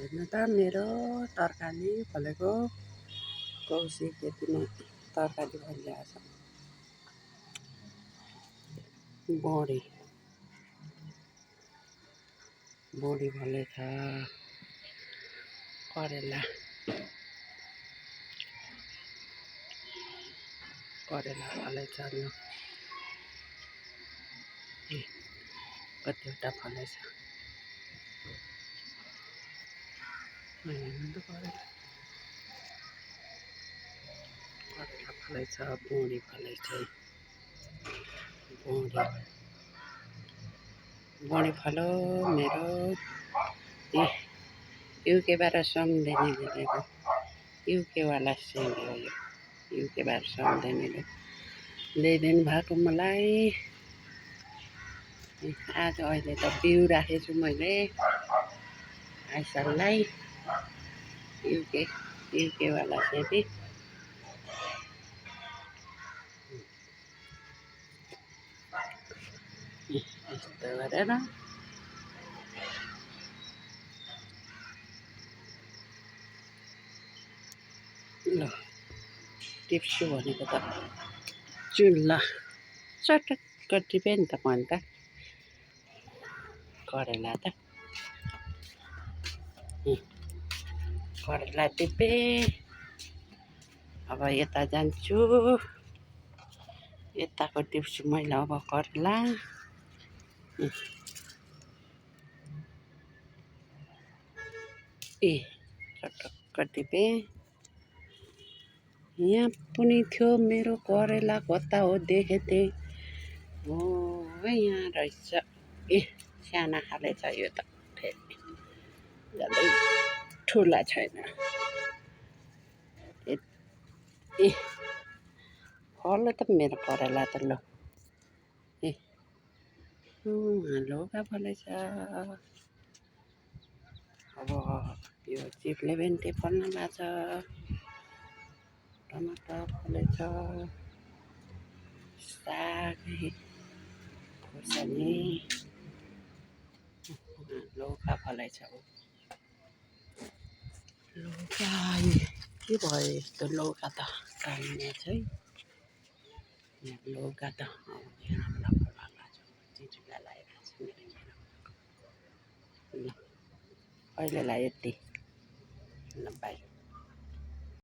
हेर्नु त मेरो तरकारी फलेको कौसी खेतीमा तरकारी फलिरहेछ। बोडी फलेछ, करेला फलेछ, कतिवटा फलेछ। हेर्नु त करेला फलेछ, बोडी फलेछ, बोडी फलो मेरो युकेबाट सम्झिनेले दिएको, युकेवाला सिमी हो यो, युकेबाट सम्झिनेले ल्याइदिनु भएको मलाई। आज अहिले त बिउ राखेको छु मैले आइसललाई, युकेवाला सेमी। यस्तो गरेर ल टिप्छु भनेको त चुल्ला चटक्क टिपेँ नि त मैले त करेला त करेला टिपेँ। अब यता जान्छु, यताको टिप्छु मैले अब करेला। चटक्क टिपेँ। यहाँ पनि थियो मेरो करेला, कता हो देखेको थिएँ, हो यहाँ रहेछ। साना खाले छ यो त, फेरि ज्यादै ठुला छैन। फल्यो त मेरो करेला त, ल लौका फलेछ। अब यो चिप्ले भेन्टे फल्न लाग्छ, टमाटर फलेछ, साग खोर्सानी, लौका फलेछ। लौका के भयो यस्तो, लौका त चाहिने छै लौका त। ल अहिलेलाई यति, ल बाई।